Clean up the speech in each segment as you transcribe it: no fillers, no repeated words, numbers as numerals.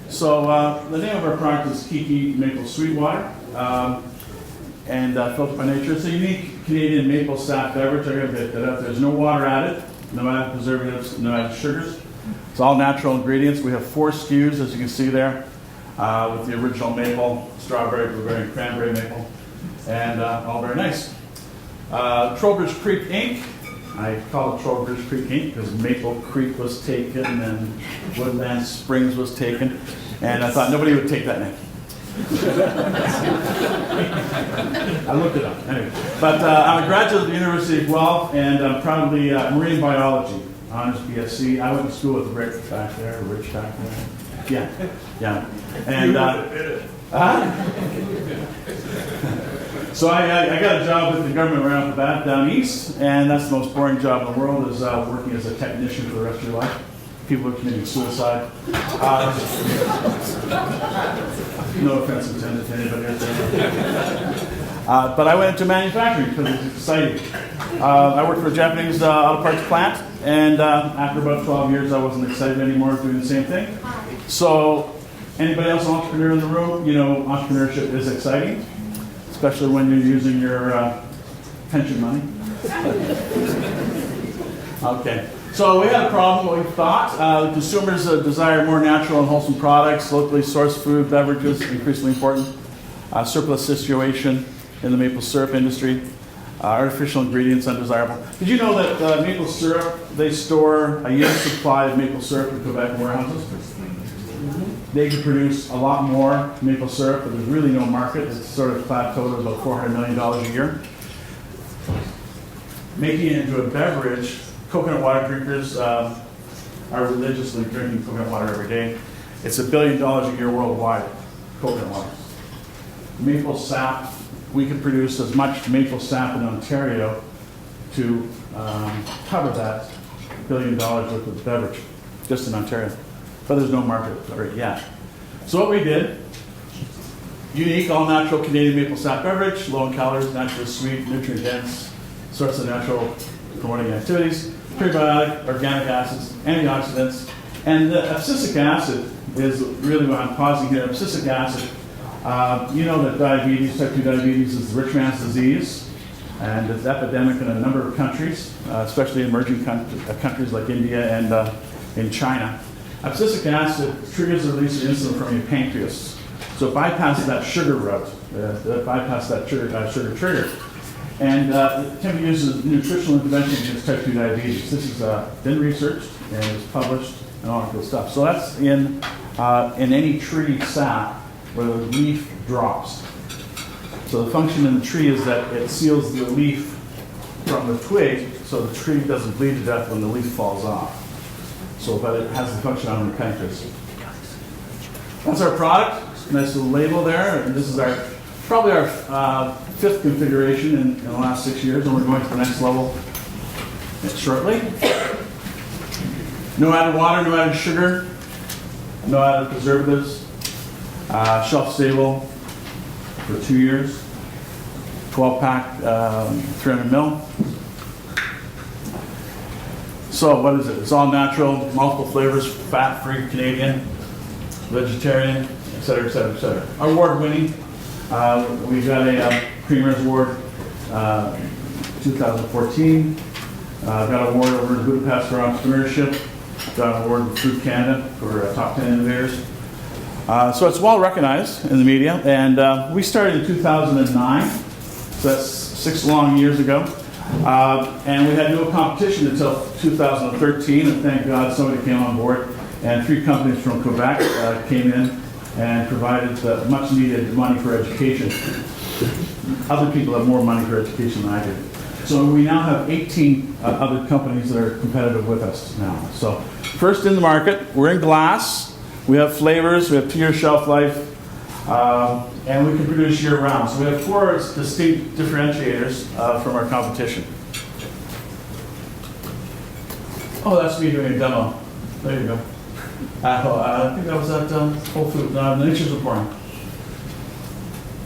So the name of our product is KiKi Maple Sweetwater, and Filtered by Nature. It's a unique Canadian maple sap beverage. I'm going to get that up. There's no water added, no added preservatives, no added sugars. It's all natural ingredients. We have 4 SKUs, as you can see there, with the original maple, strawberry, blueberry, and cranberry maple, and all very nice. Trowbridge Creek Inc. I call it Trowbridge Creek Inc. because Maple Creek was taken and Woodland Springs was taken, and I thought nobody would take that name. I looked it up anyway. But I'm a graduate of the University of Guelph, and I'm proudly marine biology, honors BSc. I went to school with Rick back there, Rich back there. Yeah. And so I got a job with the government right off the bat down east, and that's the most boring job in the world, is working as a technician for the rest of your life. People are committing suicide. No offense intended to anybody out there. But I went into manufacturing because it was exciting. I worked for a Japanese auto parts plant, and after about 12 years, I wasn't excited anymore doing the same thing. So, anybody else an entrepreneur in the room? You know, entrepreneurship is exciting, especially when you're using your pension money. Okay. So we had a problem, what we thought. The consumers desire more natural and wholesome products, locally sourced food, beverages, increasingly important. Surplus situation in the maple syrup industry. Artificial ingredients, undesirable. Did you know that maple syrup, they store a year's supply of maple syrup in Quebec warehouses? They can produce a lot more maple syrup, but there's really no market. It's sort of plateaued at about $400 million a year. Making it into a beverage, coconut water drinkers are religiously drinking coconut water every day. It's $1 billion a year worldwide, coconut water. Maple sap, we can produce as much maple sap in Ontario to cover that $1 billion worth of beverage, just in Ontario. But there's no market for it yet. So what we did, unique, all-natural Canadian maple sap beverage, low in calories, naturally sweet, nutrient-dense, source of natural promoting activities, prebiotic, organic acids, antioxidants, and the abscisic acid is really what I'm pausing here. Abscisic acid, you know that diabetes, type 2 diabetes, is the rich man's disease, and it's epidemic in a number of countries, especially emerging countries like India and in China. Abscisic acid triggers the release of insulin from your pancreas, so it bypasses that sugar route, bypasses that sugar trigger. And it can be used as a nutritional intervention against type 2 diabetes. This is been researched and is published and all that good stuff. So that's in any tree sap where the leaf drops. So the function in the tree is that it seals the leaf from the twig so the tree doesn't bleed to death when the leaf falls off. So, but it has the function on the pancreas. That's our product. Nice little label there. And this is probably our 5th configuration in the last 6 years, and we're going to the next level shortly. No added water, no added sugar, no added preservatives. Shelf stable for 2 years. 12-pack, 300 ml. So what is it? It's all natural, multiple flavors, fat-free, Canadian, vegetarian, et cetera, et cetera, et cetera. Award-winning. We got a Creamers Award 2014. Got an award over in Budapest for entrepreneurship. Got an award with Food Canada for top 10 innovators. So it's well recognized in the media. And we started in 2009, so that's 6 long years ago. And we had no competition until 2013, and thank God somebody came on board. And 3 companies from Quebec came in and provided the much needed money for education. Other people have more money for education than I do. So we now have 18 other companies that are competitive with us now. So first in the market, we're in glass. We have flavors, we have 2-year shelf life, and we can produce year round. So we have 4 distinct differentiators from our competition. Oh, that's me doing a demo. There you go. I think that was at Whole Foods, Nature's Report.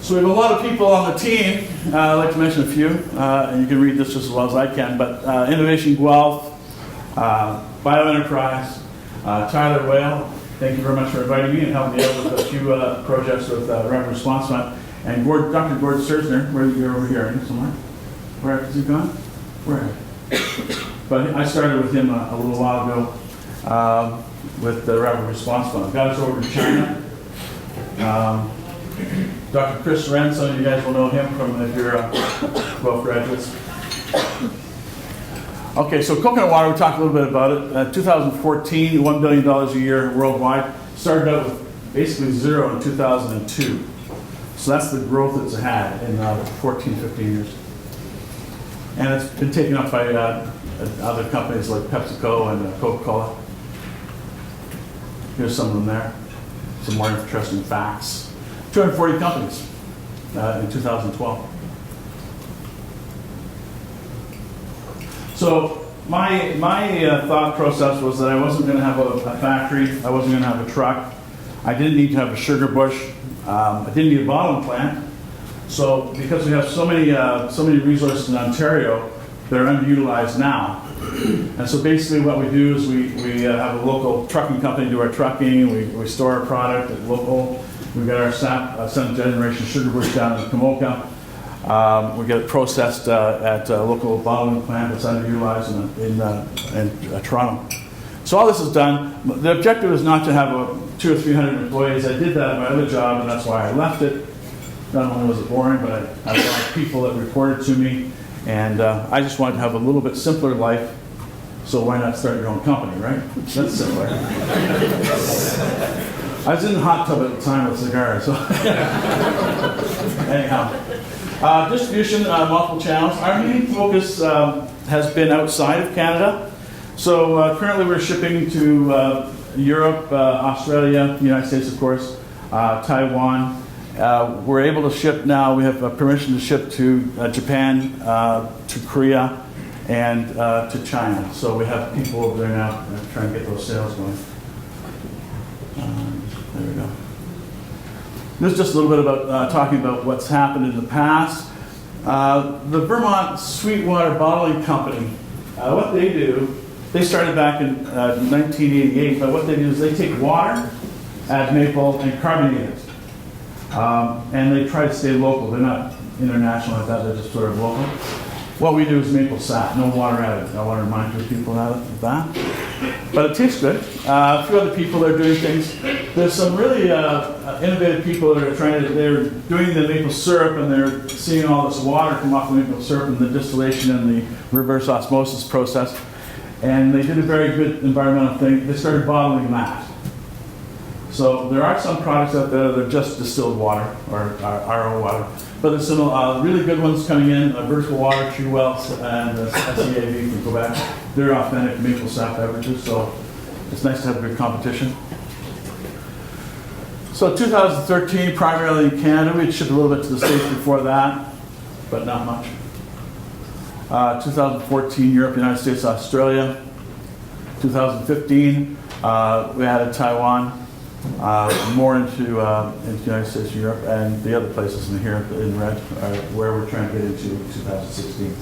So we have a lot of people on the team. I'd like to mention a few, and you can read this just as well as I can, but Innovation Guelph, Bioenterprise, Tyler Whale, thank you very much for inviting me and helping me out with a few projects with Rapid Response Fund. And Dr. Gord Sersner, where you're over here somewhere. Where is he gone? Where? But I started with him a little while ago with the Rapid Response Fund. Got us over to China. Dr. Chris Wren, some of you guys will know him from if you're both graduates. Okay, so coconut water, we talked a little bit about it. 2014, $1 billion a year worldwide. Started out with basically zero in 2002. So that's the growth it's had in 14, 15 years. And it's been taken up by other companies like PepsiCo and Coca-Cola. Here's some of them there. Some more interesting facts. 240 companies in 2012. So my thought process was that I wasn't going to have a factory, I wasn't going to have a truck, I didn't need to have a sugar bush, I didn't need a bottling plant. So because we have so many resources in Ontario, they're underutilized now. And so basically what we do is we have a local trucking company do our trucking, we store our product at local. We've got our seventh generation sugar bush down in Kamoka. We get it processed at a local bottling plant that's underutilized in Toronto. So all this is done. The objective is not to have 200 or 300 employees. I did that at my other job, and that's why I left it. Not only was it boring, but I had a lot of people that reported to me, and I just wanted to have a little bit simpler life. So why not start your own company, right? That's simpler. I was in the hot tub at the time with cigars, so anyhow. Distribution, multiple channels. Our main focus has been outside of Canada. So currently we're shipping to Europe, Australia, the United States, of course, Taiwan. We're able to ship now, we have permission to ship to Japan, to Korea, and to China. So we have people over there now trying to get those sales going. There we go. This is just a little bit about talking about what's happened in the past. The Vermont Sweetwater Bottling Company, what they do, they started back in 1988, but what they do is they take water, add maple, and carbonate it. And they try to stay local. They're not international like that, they're just sort of local. What we do is maple sap, no water added. I want to remind you people of that. But it tastes good. A few other people are doing things. There's some really innovative people that are they're doing the maple syrup, and they're seeing all this water come off the maple syrup and the distillation and the reverse osmosis process. And they did a very good environmental thing. They started bottling that. So there are some products out there that are just distilled water, or RO water. But there's some really good ones coming in, Vertical Water, True Wells, and SEAV from Quebec. They're authentic maple sap beverages, so it's nice to have good competition. So 2013, primarily in Canada. We'd shipped a little bit to the States before that, but not much. 2014, Europe, United States, Australia. 2015, we added Taiwan. More into the United States, Europe, and the other places in here in red are where we're trying to get into 2016.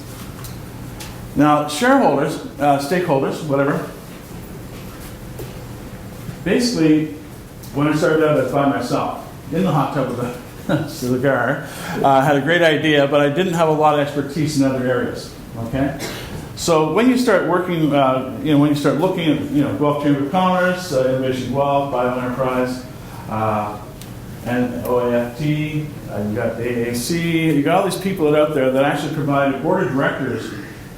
Now, shareholders, stakeholders, whatever. Basically, when I started out by myself, in the hot tub with a cigar, I had a great idea, but I didn't have a lot of expertise in other areas. Okay. So when you start working, when you start looking at, Guelph Chamber of Commerce, Innovation Guelph, BioEnterprise, and OAFT, you got the AAC, you got all these people that are out there that actually provide a board of directors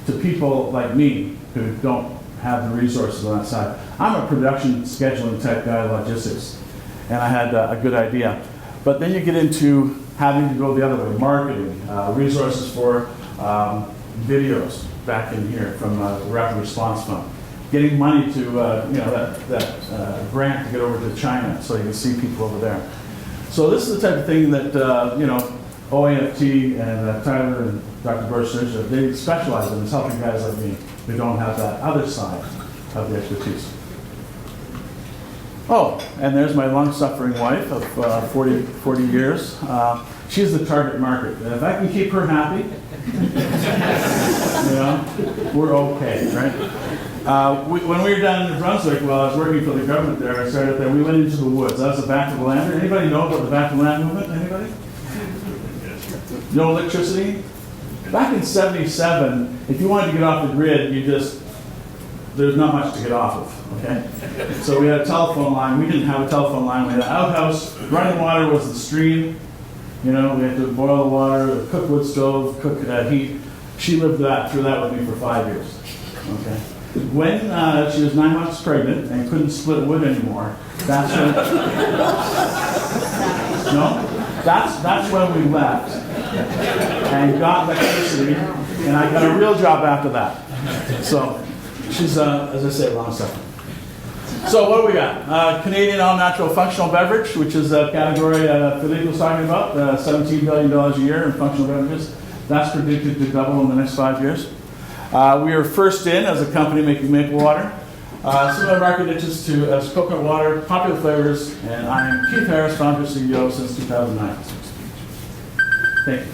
to people like me who don't have the resources on that side. I'm a production scheduling type guy, logistics, and I had a good idea. But then you get into having to go the other way, marketing, resources for videos back in here from the Rapid Response Fund. Getting money to, that grant to get over to China so you can see people over there. So this is the type of thing that, OAFT and Tyler and Dr. Bursters, they specialize in, is helping guys like me who don't have that other side of the expertise. Oh, and there's my long-suffering wife of 40 years. She's the target market. And if I can keep her happy, you know, we're okay, right? When we were down in New Brunswick, while I was working for the government there, I started there, we went into the woods. That was the back of the land. Anybody know about the back of the land movement? Anybody? No electricity? Back in '77, if you wanted to get off the grid, there's not much to get off of, okay? So we had a telephone line. We didn't have a telephone line. We had an outhouse. Running water was the stream. You know, we had to boil the water, cook wood stove, cook heat. She lived through that with me for 5 years, okay? When she was 9 months pregnant and couldn't split wood anymore, that's when we left and got electricity, and I got a real job after that. So she's, as I say, long suffering. So what do we got? Canadian all-natural functional beverage, which is a category Philippe was talking about, $17 billion a year in functional beverages. That's predicted to double in the next 5 years. We are first in as a company making maple water. Similar market niches as coconut water, popular flavors, and I am Keith Harris, founder and CEO since 2009. Thank you.